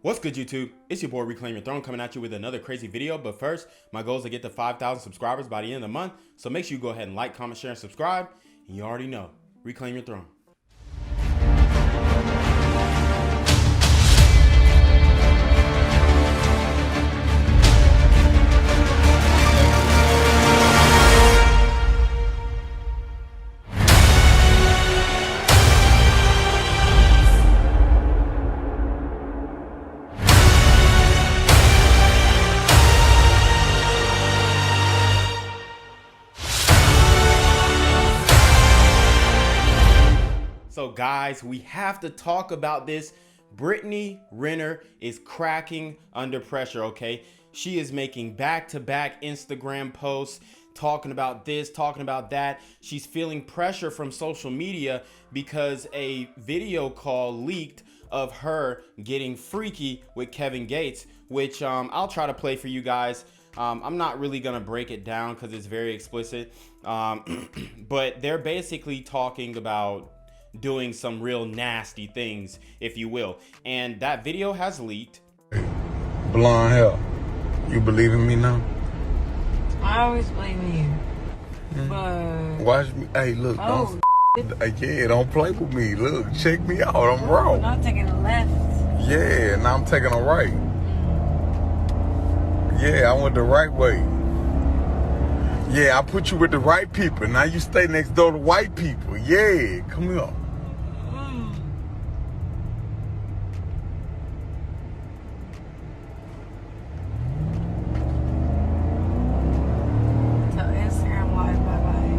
What's good, YouTube? It's your boy Reclaim Your Throne coming at you with another crazy video. But first, my goal is to get to 5,000 subscribers by the end of the month. So make sure you go ahead and like, comment, share, and subscribe. And you already know, Reclaim Your Throne. So guys, we have to talk about this. Renner is cracking under pressure, okay? She is making back-to-back Instagram posts talking about this, talking about that. She's feeling pressure from social media because a video call leaked of her getting freaky with Kevin Gates, which I'll try to play for you guys. I'm not really gonna break it down because it's very explicit, but they're basically talking about doing some real nasty things, if you will. And that video has leaked. Blonde hair. You believe in me now? I always believe in you. But Watch me. Hey, look. oh, Don't play with me. Look, check me out. I'm wrong. not taking a left. Yeah, now I'm taking a right. Yeah, I went the right way. Yeah, I put you with the right people. Now you stay next door to white people. Yeah, come here. Tell Instagram Live bye-bye.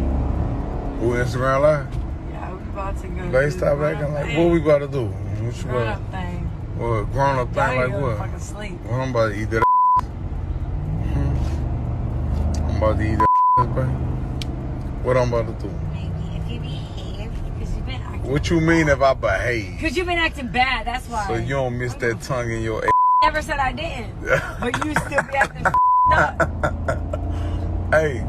Who Instagram Live? Yeah, we about to go. They do stop the acting like, grown-up what we thing. about to do? What you Grown-up about? thing. What, grown up thing like what? Fucking sleep. Well, I'm about to eat that. I'm about to eat that, baby. What I'm about to do? Maybe if you behave, because you've been acting. What you mean if I behave? Because you've been acting bad, that's why. So you don't miss that tongue in your Never said I didn't. But you still be acting up. Hey.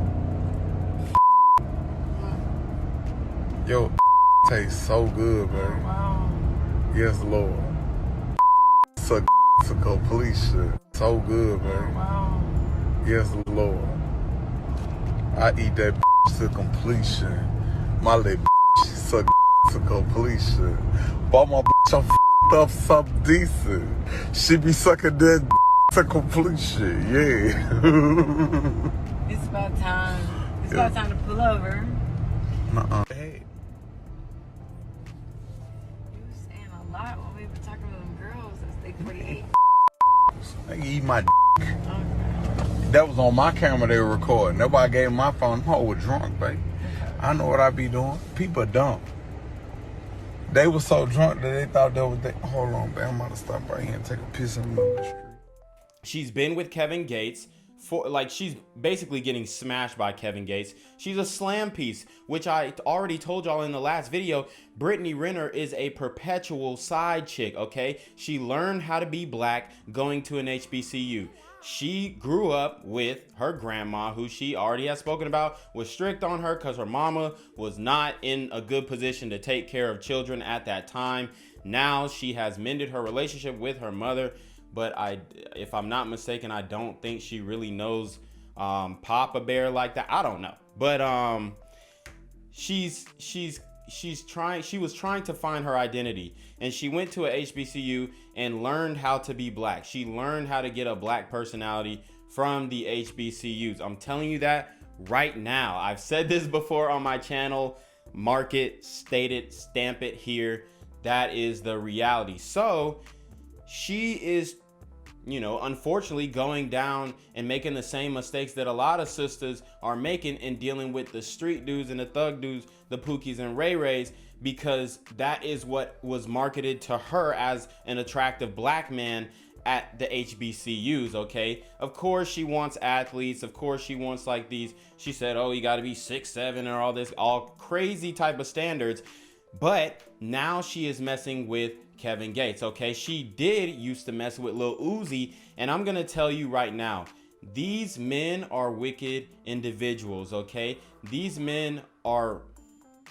Yo, tastes so good, man. Wow. Yes, Lord. Suck to completion. So good, man. Wow. Yes, Lord. I eat that to completion. My little suck to completion. But my I'm up something decent. She be sucking that to completion. Yeah. It's about time. It's about time to pull over. Nuh-uh. Hey. You were saying a lot when we were talking to them girls as they create. I can eat my Okay. That was on my camera they were recording. Nobody gave my phone. I was drunk, baby. I know what I be doing. People are dumb. They were so drunk that they thought that was hold on, baby. I'm about to stop right here and take a piss in the middle of the street. She's been with Kevin Gates for, like, she's basically getting smashed by Kevin Gates. She's a slam piece, which I already told y'all in the last video. Renner is a perpetual side chick, okay? She learned how to be black going to an HBCU. She grew up with her grandma, who she already has spoken about, was strict on her because her mama was not in a good position to take care of children at that time. Now she has mended her relationship with her mother, but if I'm not mistaken, I don't think she really knows Papa Bear like that. I don't know, but she was trying to find her identity, and she went to a HBCU and learned how to be black. She learned how to get a black personality from the HBCUs. I'm telling you that right now. I've said this before on my channel. Mark it, state it, stamp it here. That is the reality. So she is, you know, unfortunately going down and making the same mistakes that a lot of sisters are making in dealing with the street dudes and the thug dudes, the Pookies and Ray Rays, because that is what was marketed to her as an attractive black man at the HBCUs, okay? Of course she wants athletes. Of course she wants like these. She said, oh, you got to be 6'7" or all this, all crazy type of standards. But now she is messing with Kevin Gates, okay? She did used to mess with Lil Uzi, and I'm gonna tell you right now, these men are wicked individuals, okay? These men are,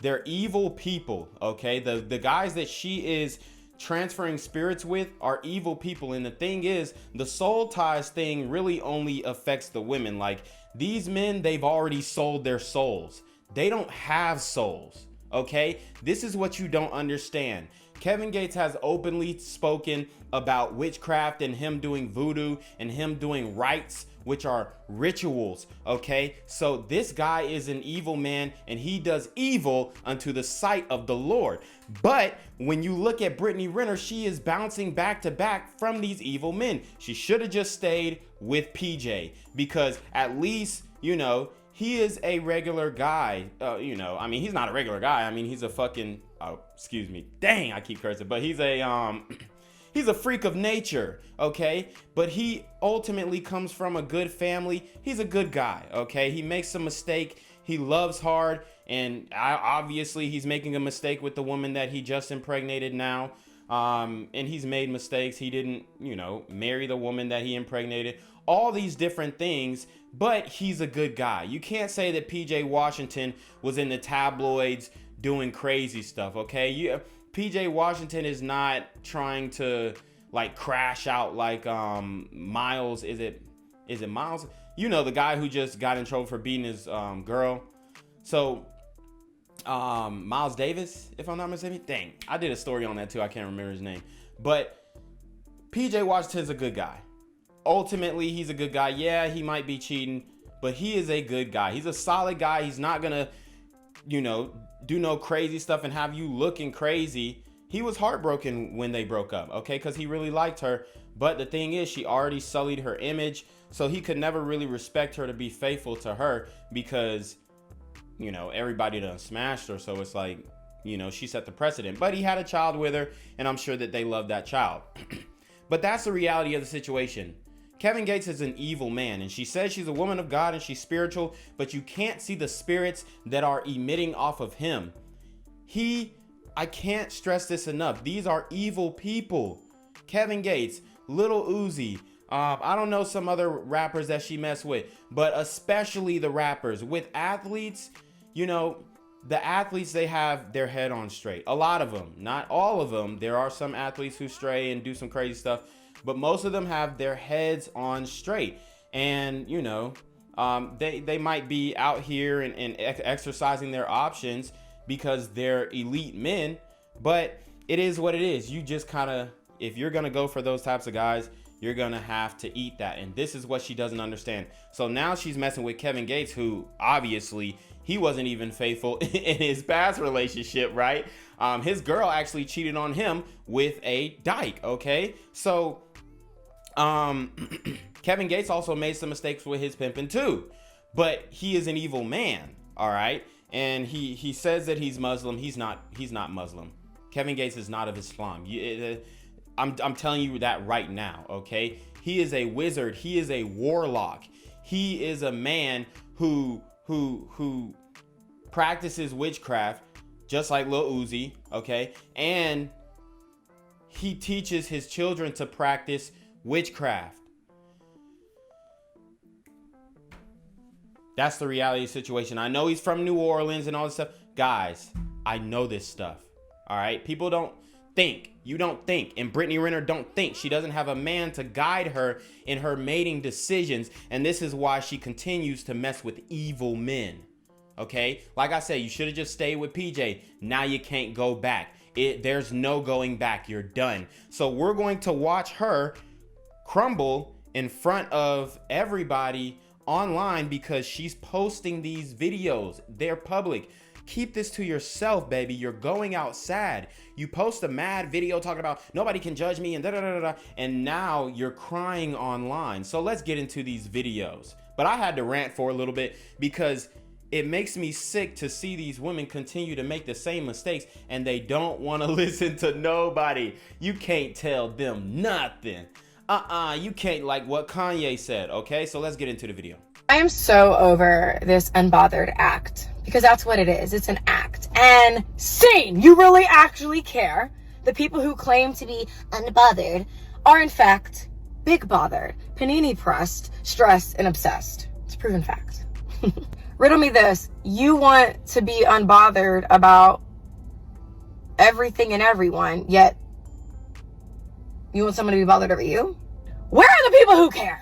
they're evil people, okay? The guys that she is transferring spirits with are evil people. And the thing is, the soul ties thing really only affects the women. Like, these men, they've already sold their souls. They don't have souls. Okay, this is what you don't understand. Kevin Gates has openly spoken about witchcraft and him doing voodoo and him doing rites, which are rituals. Okay, so this guy is an evil man and he does evil unto the sight of the Lord. But when you look at Brittany Renner, she is bouncing back to back from these evil men. She should have just stayed with PJ, because at least, you know, he is a regular guy. You know, I mean, he's not a regular guy. I mean, he's a fucking, oh, excuse me. Dang, I keep cursing, but he's a, he's a freak of nature, okay? But he ultimately comes from a good family. He's a good guy, okay? He makes a mistake. He loves hard. And obviously he's making a mistake with the woman that he just impregnated now. And he's made mistakes. He didn't, you know, marry the woman that he impregnated. All these different things, but he's a good guy. You can't say that PJ Washington was in the tabloids doing crazy stuff, okay? PJ Washington is not trying to like crash out like Miles. Is it Miles? You know, the guy who just got in trouble for beating his girl. So Miles Davis, if I'm not mistaken. Dang, I did a story on that too. I can't remember his name. But PJ Washington's a good guy. Ultimately, he's a good guy. Yeah, he might be cheating, but he is a good guy. He's a solid guy. He's not gonna, you know, do no crazy stuff and have you looking crazy. He was heartbroken when they broke up, okay, because he really liked her. But the thing is, she already sullied her image, so he could never really respect her to be faithful to her, because, you know, everybody done smashed her. So it's like, you know, she set the precedent. But he had a child with her, and I'm sure that they love that child. But that's the reality of the situation. Kevin Gates is an evil man, and she says she's a woman of God and she's spiritual, but you can't see the spirits that are emitting off of him. I can't stress this enough. These are evil people. Kevin Gates, Lil Uzi, I don't know some other rappers that she messed with, but especially the rappers. With athletes, you know, the athletes, they have their head on straight. A lot of them, not all of them. There are some athletes who stray and do some crazy stuff, but most of them have their heads on straight. And, you know, they might be out here and exercising their options because they're elite men, but it is what it is. You just kind of, if you're going to go for those types of guys, you're going to have to eat that. And this is what she doesn't understand. So now she's messing with Kevin Gates, who obviously he wasn't even faithful in his past relationship, right? His girl actually cheated on him with a dyke, okay? So Kevin Gates also made some mistakes with his pimping too, but he is an evil man, all right? And he says that he's Muslim. He's not Muslim. Kevin Gates is not of Islam. I'm telling you that right now, okay? He is a wizard. He is a warlock. He is a man who practices witchcraft, just like Lil Uzi, okay? And he teaches his children to practice witchcraft. That's the reality situation. I know he's from New Orleans and all this stuff. Guys, I know this stuff. All right? People don't think. You don't think. And Brittany Renner don't think. She doesn't have a man to guide her in her mating decisions. And this is why she continues to mess with evil men. Okay? Like I said, you should have just stayed with PJ. Now you can't go back. There's no going back. You're done. So we're going to watch her crumble in front of everybody online because she's posting these videos. They're public. Keep this to yourself, baby. You're going out sad. You post a mad video talking about nobody can judge me and da-da-da-da-da, and now you're crying online. So let's get into these videos. But I had to rant for a little bit because it makes me sick to see these women continue to make the same mistakes and they don't want to listen to nobody. You can't tell them nothing. You can't, like what Kanye said, okay? So let's get into the video. I am so over this unbothered act, because that's what it is. It's an act. And sane, you really actually care. The people who claim to be unbothered are in fact big bothered, panini pressed, stressed, and obsessed. It's a proven fact. Riddle me this. You want to be unbothered about everything and everyone, yet You want someone to be bothered over you? Where are the people who care?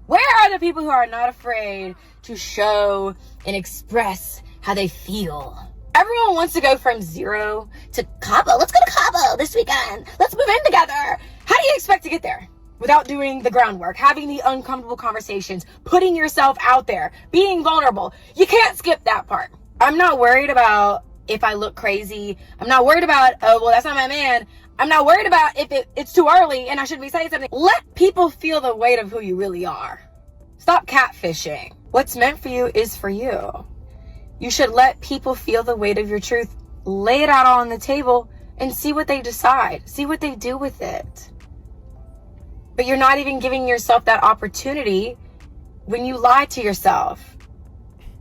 Where are the people who are not afraid to show and express how they feel? Everyone wants to go from zero to Cabo. Let's go to Cabo this weekend. Let's move in together. How do you expect to get there without doing the groundwork, having the uncomfortable conversations, putting yourself out there, being vulnerable? You can't skip that part. I'm not worried about if I look crazy. I'm not worried about, oh, well, that's not my man. I'm not worried about if it's too early and I shouldn't be saying something. Let people feel the weight of who you really are. Stop catfishing. What's meant for you is for you. You should let people feel the weight of your truth. Lay it out on the table and see what they decide. See what they do with it. But you're not even giving yourself that opportunity when you lie to yourself,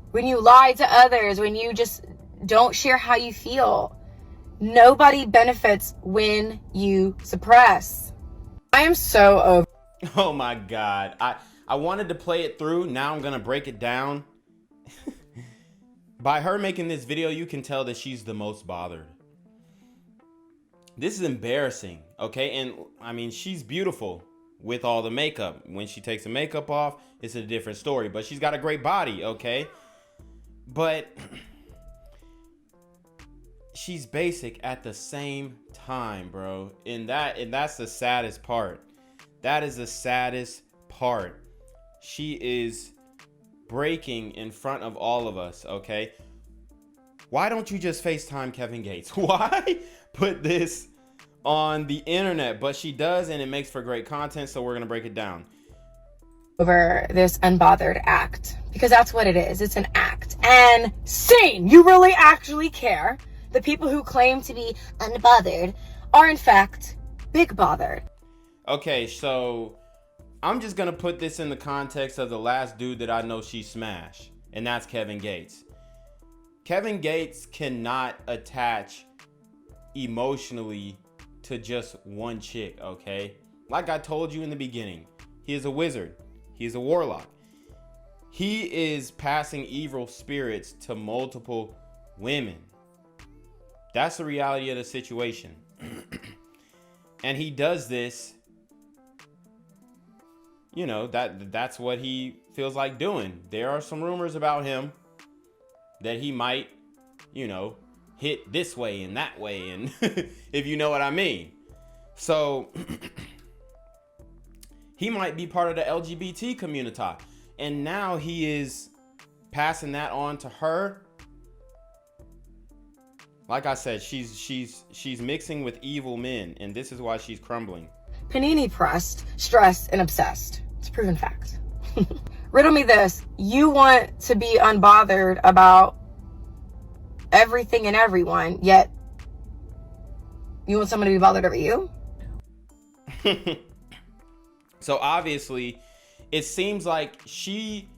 when you lie to others, when you just don't share how you feel. Nobody benefits when you suppress. I am so over. Oh my God. I wanted to play it through. Now I'm going to break it down. By her making this video, you can tell that she's the most bothered. This is embarrassing, okay? And I mean, she's beautiful with all the makeup. When she takes the makeup off, it's a different story. But she's got a great body, okay? But she's basic at the same time, bro. And that's the saddest part. That is the saddest part. She is breaking in front of all of us, okay? Why don't you just FaceTime Kevin Gates? Why put this on the internet? But she does, and it makes for great content, so we're gonna break it down. Over this unbothered act, because that's what it is. It's an act. And sane, you really actually care. The people who claim to be unbothered are in fact big bothered. Okay, so I'm just gonna put this in the context of the last dude that I know she smashed, and that's Kevin Gates. Kevin Gates cannot attach emotionally to just one chick, okay? Like I told you in the beginning, he is a wizard. He is a warlock. He is passing evil spirits to multiple women. That's the reality of the situation. And he does this, you know, that's what he feels like doing. There are some rumors about him that he might, you know, hit this way and that way, and if you know what I mean. So he might be part of the LGBT community, and now he is passing that on to her. Like I said, she's mixing with evil men, and this is why she's crumbling. Panini pressed, stressed, and obsessed. It's a proven fact. Riddle me this. You want to be unbothered about everything and everyone, yet you want someone to be bothered over you? So obviously, it seems like she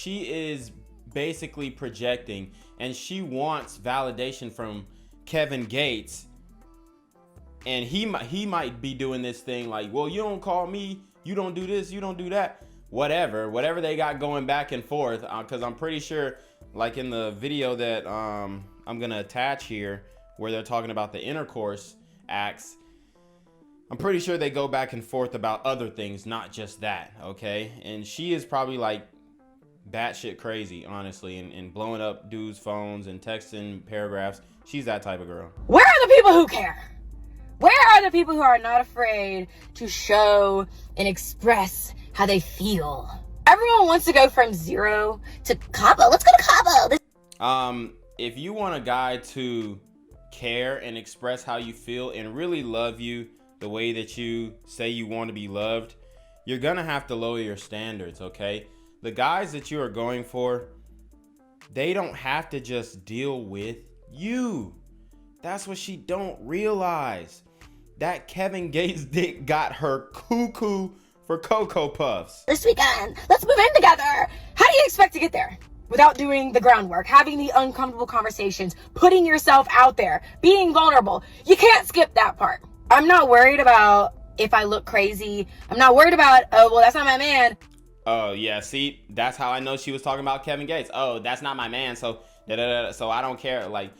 is basically projecting, and she wants validation from Kevin Gates. And he might be doing this thing like, well, you don't call me, you don't do this, you don't do that, whatever they got going back and forth. Because I'm pretty sure, like in the video that I'm gonna attach here, where they're talking about the intercourse acts, I'm pretty sure they go back and forth about other things, not just that, okay? And she is probably like batshit crazy, honestly, and blowing up dudes' phones and texting paragraphs. She's that type of girl. Where are the people who care? Where are the people who are not afraid to show and express how they feel? Everyone wants to go from zero to Cabo. Let's go to Cabo. If you want a guy to care and express how you feel and really love you the way that you say you want to be loved, you're gonna have to lower your standards, okay? The guys that you are going for, they don't have to just deal with you. That's what she don't realize. That Kevin Gates dick got her cuckoo for Cocoa Puffs. This weekend, let's move in together. How do you expect to get there without doing the groundwork, having the uncomfortable conversations, putting yourself out there, being vulnerable? You can't skip that part. I'm not worried about if I look crazy. I'm not worried about, oh, well, that's not my man. Oh, yeah, see, that's how I know she was talking about Kevin Gates. Oh, that's not my man, so so I don't care. Like,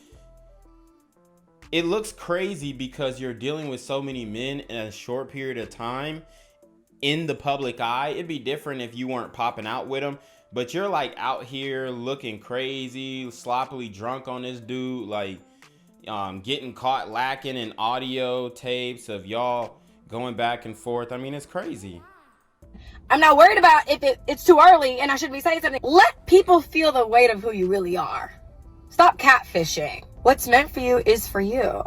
it looks crazy because you're dealing with so many men in a short period of time in the public eye. It'd be different if you weren't popping out with them, but you're like out here looking crazy, sloppily drunk on this dude, like getting caught lacking in audio tapes of y'all going back and forth. I mean, it's crazy. I'm not worried about if it's too early and I shouldn't be saying something. Let people feel the weight of who you really are. Stop catfishing. What's meant for you is for you.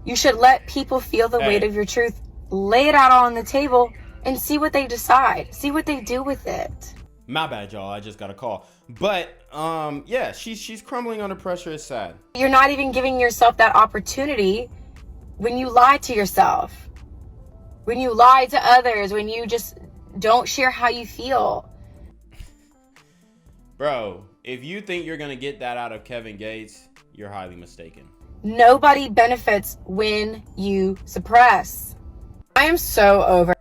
You should let people feel the weight of your truth. Lay it out on the table and see what they decide. See what they do with it. My bad, y'all. I just got a call. But yeah, she's crumbling under pressure. It's sad. You're not even giving yourself that opportunity when you lie to yourself, when you lie to others, when you just don't share how you feel. Bro, if you think you're gonna get that out of Kevin Gates, you're highly mistaken. Nobody benefits when you suppress. I am so over.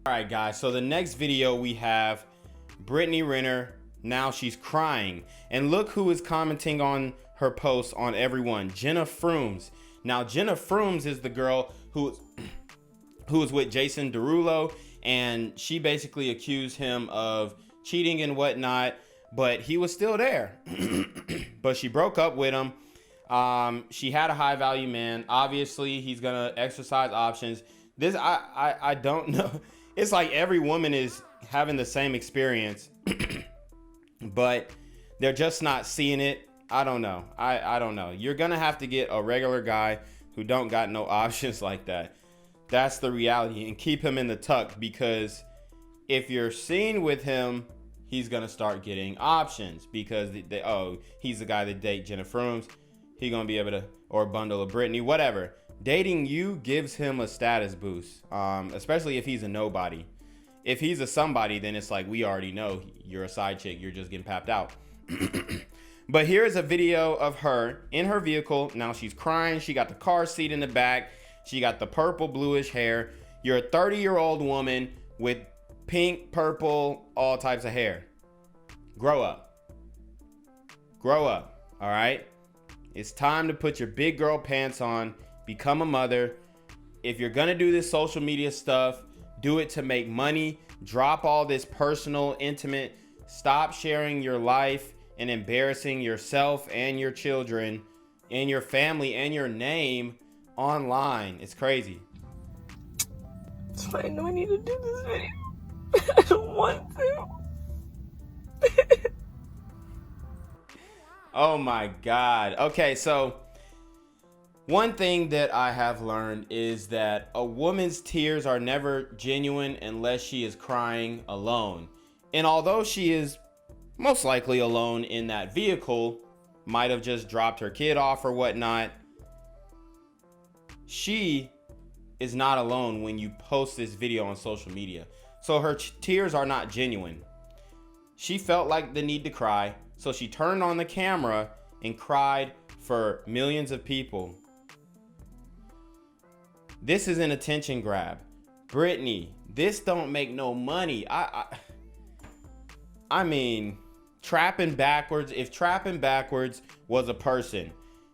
All right, guys. So the next video we have Brittany Renner. Now she's crying. And look who is commenting on her post on everyone. Jenna Frooms. Now, Jenna Frooms is the girl who is with Jason Derulo. And she basically accused him of cheating and whatnot. But he was still there. But she broke up with him. She had a high value man. Obviously, he's going to exercise options. This, I don't know. It's like every woman is having the same experience. But they're just not seeing it. I don't know. I don't know. You're going to have to get a regular guy who don't got no options like that. That's the reality. And keep him in the tuck, because if you're seen with him, he's going to start getting options because he's the guy that date Jenna Frooms. He going to be able to, or bundle of Brittany, whatever. Dating you gives him a status boost, especially if he's a nobody. If he's a somebody, then it's like, we already know you're a side chick. You're just getting papped out. But here's a video of her in her vehicle. Now she's crying. She got the car seat in the back. She got the purple bluish hair. You're a 30-year-old woman with pink, purple, all types of hair. Grow up. Grow up. All right. It's time to put your big girl pants on. Become a mother. If you're going to do this social media stuff, do it to make money. Drop all this personal, intimate. Stop sharing your life and embarrassing yourself and your children and your family and your name online. It's crazy. So I know I need to do this video. I don't want to. Oh my God. Okay, so one thing that I have learned is that a woman's tears are never genuine unless she is crying alone. And although she is most likely alone in that vehicle, might have just dropped her kid off or whatnot, she is not alone when you post this video on social media. So her tears are not genuine. She felt like the need to cry, so she turned on the camera and cried for millions of people. This is an attention grab. Brittany, this don't make no money. I mean, trapping backwards. If trapping backwards was a person,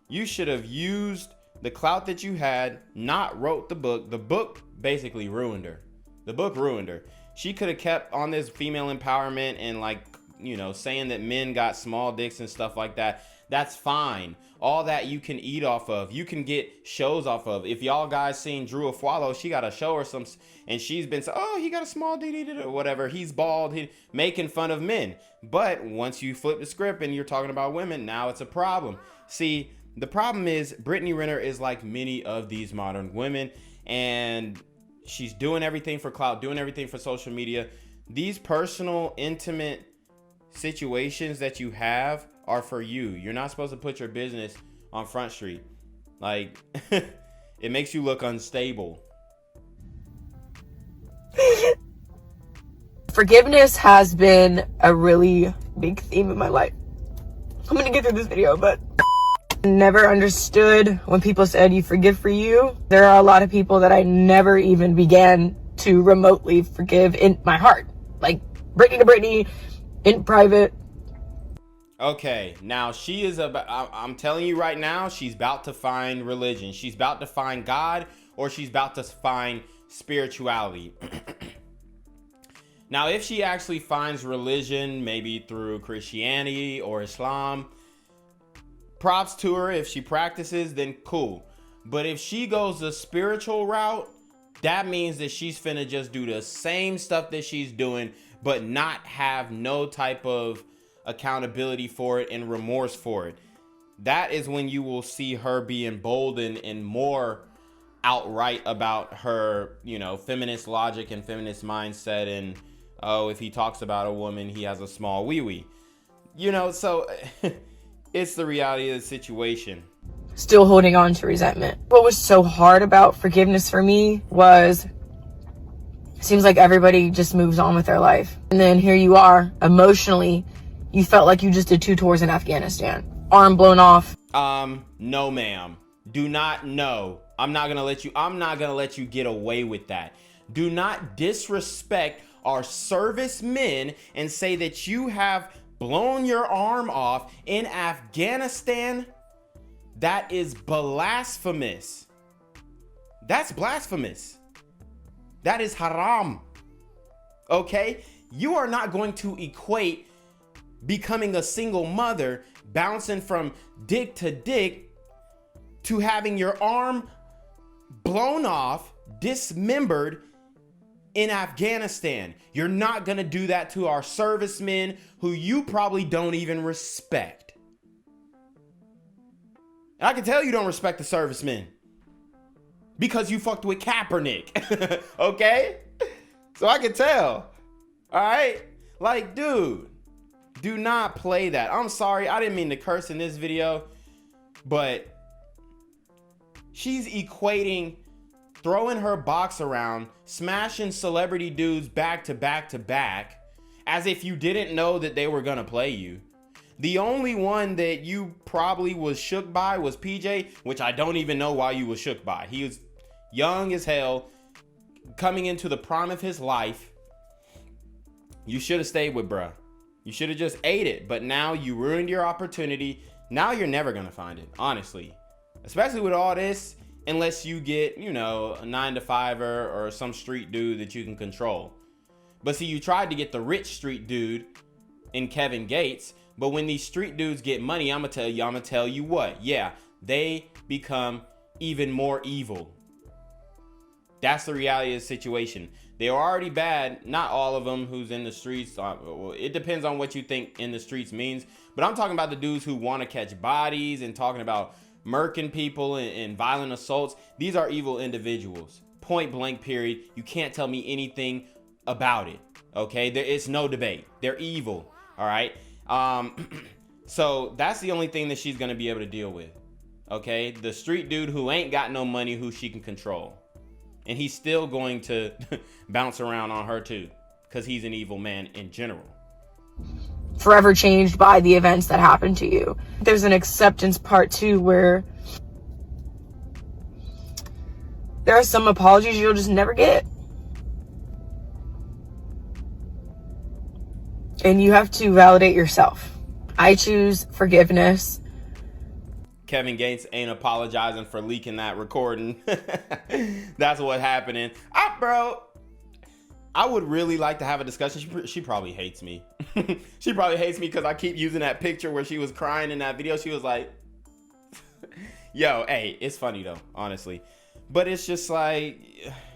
you should have used the clout that you had, not wrote the book. The book basically ruined her. The book ruined her. She could have kept on this female empowerment and, like, you know, saying that men got small dicks and stuff like that. That's fine. All that you can eat off of. You can get shows off of. If y'all guys seen Drew Afualo, she got a show or some, and she's been saying, oh, he got a small D or whatever. He's bald. He making fun of men. But once you flip the script and you're talking about women, now it's a problem. See, the problem is Brittany Renner is like many of these modern women, and she's doing everything for clout, doing everything for social media. These personal, intimate situations that you have are for you. You're not supposed to put your business on Front Street. Like, it makes you look unstable. Forgiveness has been a really big theme in my life. I'm gonna get through this video, but never understood when people said you forgive for you. There are a lot of people that I never even began to remotely forgive in my heart. Like Brittany to Brittany in private. Okay, now she is about, I'm telling you right now, she's about to find religion. She's about to find God, or she's about to find spirituality. Now, if she actually finds religion, maybe through Christianity or Islam, props to her. If she practices, then cool. But if she goes the spiritual route, that means that she's finna just do the same stuff that she's doing, but not have no type of accountability for it and remorse for it. That is when you will see her be emboldened and more outright about her, you know, feminist logic and feminist mindset. And, oh, if he talks about a woman, he has a small wee-wee. You know, so it's the reality of the situation. Still holding on to resentment. What was so hard about forgiveness for me was, it seems like everybody just moves on with their life. And then here you are, emotionally, you felt like you just did 2 tours in Afghanistan. Arm blown off. No, ma'am. Do not, no. I'm not gonna let you get away with that. Do not disrespect our servicemen and say that you have blown your arm off in Afghanistan. That is blasphemous. That's blasphemous. That is haram. Okay? You are not going to equate becoming a single mother, bouncing from dick to dick, to having your arm blown off, dismembered in Afghanistan. You're not gonna do that to our servicemen who you probably don't even respect. And I can tell you don't respect the servicemen because you fucked with Kaepernick. Okay? So I can tell. All right? Like, dude, do not play that. I'm sorry, I didn't mean to curse in this video, but she's equating throwing her box around, smashing celebrity dudes back to back to back, as if you didn't know that they were gonna play you. The only one that you probably was shook by was PJ, which I don't even know why you was shook by. He was young as hell, coming into the prime of his life. You should have stayed with bruh. You should have just ate it, but now you ruined your opportunity. Now you're never gonna find it, honestly. Especially with all this, unless you get, you know, a 9-to-5er or some street dude that you can control. But see, you tried to get the rich street dude in Kevin Gates, but when these street dudes get money, I'm gonna tell you what, yeah, they become even more evil. That's the reality of the situation. They're already bad. Not all of them who's in the streets. Well, it depends on what you think in the streets means. But I'm talking about the dudes who want to catch bodies and talking about murking people and violent assaults. These are evil individuals. Point blank, period. You can't tell me anything about it. Okay? There is no debate. They're evil. All right? So that's the only thing that she's going to be able to deal with. Okay? The street dude who ain't got no money who she can control. And he's still going to bounce around on her too, because he's an evil man in general. Forever changed by the events that happened to you. There's an acceptance part too, where there are some apologies you'll just never get. And you have to validate yourself. I choose forgiveness. Kevin Gates ain't apologizing for leaking that recording. That's what happening. Bro, I would really like to have a discussion. She probably hates me. She probably hates me because I keep using that picture where she was crying in that video. She was like, yo, hey, it's funny though, honestly. But it's just like,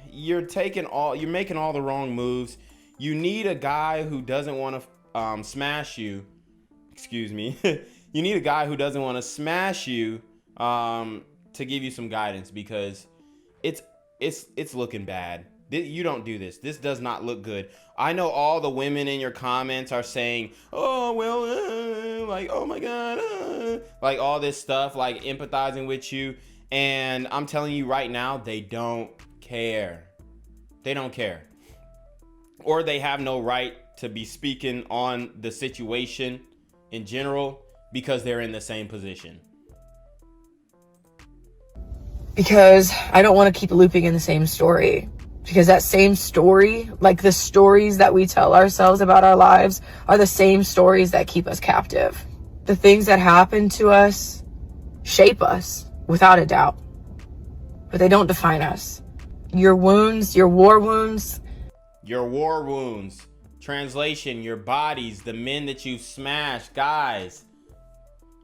you're making all the wrong moves. You need a guy who doesn't want to smash you. Excuse me. You need a guy who doesn't want to smash you to give you some guidance, because it's looking bad. You don't do this. This does not look good. I know all the women in your comments are saying, oh, well, like, oh my God, like all this stuff, like empathizing with you. And I'm telling you right now, they don't care. They don't care. Or they have no right to be speaking on the situation in general, because they're in the same position. Because I don't want to keep looping in the same story. Because that same story, like the stories that we tell ourselves about our lives, are the same stories that keep us captive. the things that happen to us shape us without a doubt, but they don't define us. Your wounds, your war wounds. Your war wounds. Translation, your bodies, the men that you've smashed. Guys,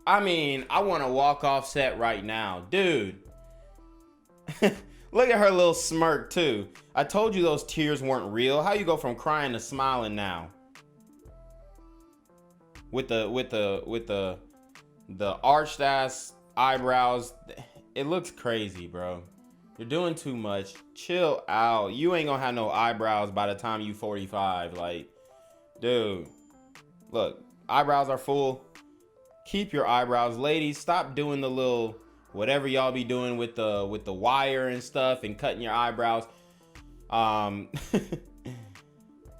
I mean, I want to walk off set right now. Dude. Look at her little smirk too. I told you those tears weren't real. How you go from crying to smiling now? With the arched ass eyebrows. It looks crazy, bro. You're doing too much. Chill out. You ain't gonna have no eyebrows by the time you 45. Like, dude. Look, eyebrows are full. Keep your eyebrows. Ladies, stop doing the little whatever y'all be doing with the wire and stuff and cutting your eyebrows.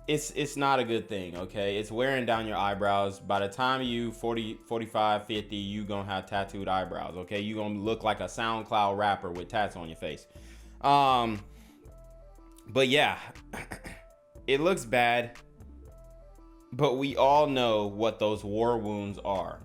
It's not a good thing, okay? It's wearing down your eyebrows. By the time you 40, 45, 50, you gonna have tattooed eyebrows, okay? You gonna look like a SoundCloud rapper with tats on your face. But yeah, it looks bad, but we all know what those war wounds are.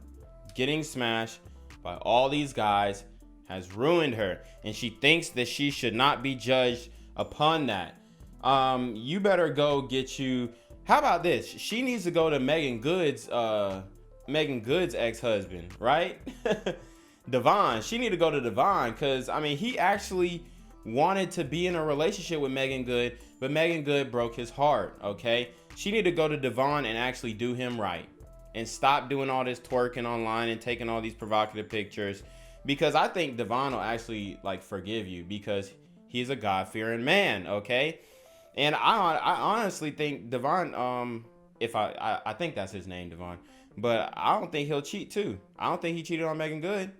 Getting smashed by all these guys has ruined her, and she thinks that she should not be judged upon that. You better go get you. How about this? She needs to go to Megan Good's ex-husband, right? Devon. She need to go to Devon, because I mean, he actually wanted to be in a relationship with Megan Good, but Megan Good broke his heart. Okay, she need to go to Devon and actually do him right, and stop doing all this twerking online and taking all these provocative pictures, because I think Devon will actually like forgive you, because he's a God-fearing man. Okay. And I honestly think Devon, I think that's his name, Devon, but I don't think he'll cheat too. I don't think he cheated on Megan Good.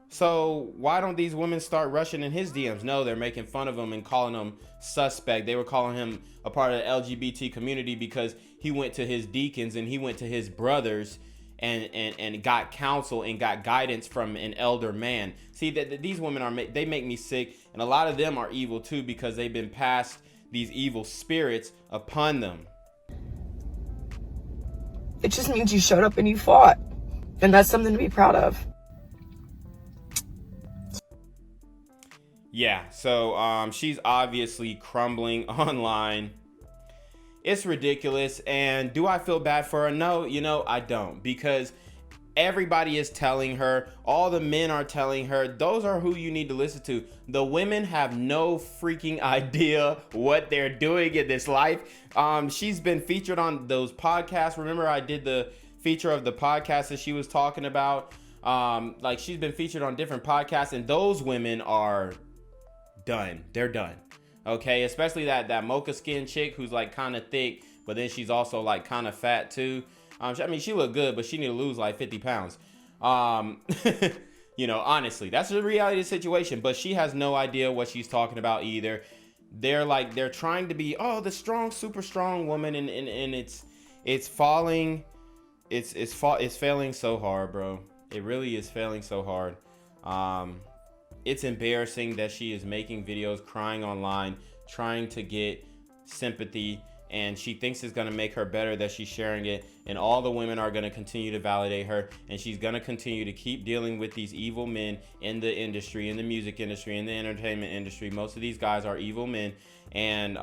So why don't these women start rushing in his DMs? No, they're making fun of him and calling him suspect. They were calling him a part of the LGBT community because he went to his deacons and he went to his brothers and got counsel and got guidance from an elder man. See, that these women they make me sick, and a lot of them are evil too, because they've been passed these evil spirits upon them. It just means you showed up and you fought, and that's something to be proud of. Yeah, so she's obviously crumbling online. It's ridiculous. And do I feel bad for her? No, I don't, because everybody is telling her, all the men are telling her, those are who you need to listen to. The women have no freaking idea what they're doing in this life. She's been featured on those podcasts. Remember, I did the feature of the podcast that she was talking about. Like, she's been featured on different podcasts, and those women are done. They're done. Okay, especially that mocha skin chick who's like kind of thick, but then she's also like kind of fat too. I mean, she looked good, but she need to lose like 50 pounds. Honestly, that's the reality of the situation. But she has no idea what she's talking about either. They're trying to be, the strong, super strong woman, and it's falling. It's failing so hard, bro. It really is failing so hard. It's embarrassing that she is making videos crying online, trying to get sympathy, and she thinks it's going to make her better that she's sharing it, and all the women are going to continue to validate her, and she's going to continue to keep dealing with these evil men in the industry, in the music industry, in the entertainment industry. Most of these guys are evil men, and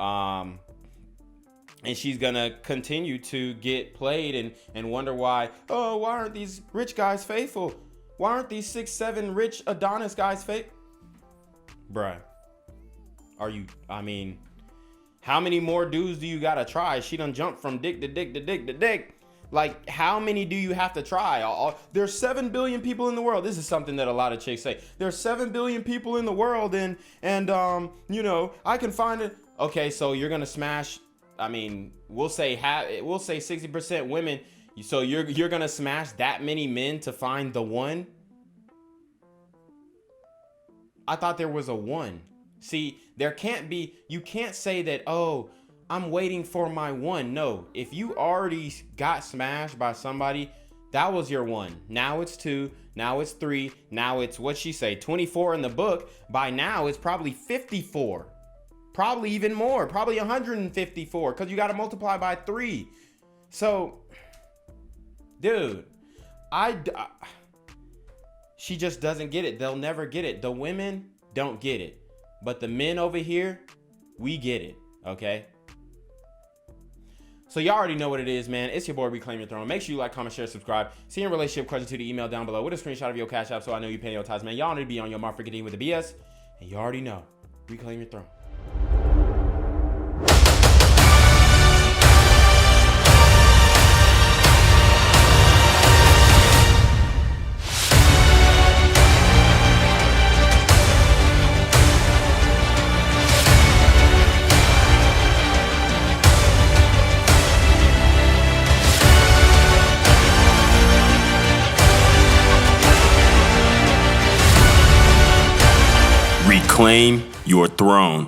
she's going to continue to get played and wonder why aren't these rich guys faithful? Why aren't these 6'7" rich Adonis guys fake? Bruh. How many more dudes do you gotta try? She done jumped from dick to dick to dick to dick. Like, how many do you have to try? There's 7 billion people in the world. This is something that a lot of chicks say. There's 7 billion people in the world, and I can find it. Okay, so you're gonna smash. I mean, we'll say 60% women. So you're gonna smash that many men to find the one? I thought there was a one. See, there can't be. You can't say that, I'm waiting for my one. No, if you already got smashed by somebody, that was your one. Now it's 2. Now it's 3. Now it's, what'd she say, 24 in the book. By now it's probably 54. Probably even more. Probably 154, because you got to multiply by 3. So, dude, She just doesn't get it. They'll never get it. The women don't get it. But the men over here, we get it, okay? So y'all already know what it is, man. It's your boy, Reclaim Your Throne. Make sure you like, comment, share, subscribe. Send your relationship question to the email down below with a screenshot of your Cash App so I know you pay your tithes, man. Y'all need to be on your mark for getting with the BS. And you already know, Reclaim Your Throne. Reclaim your throne.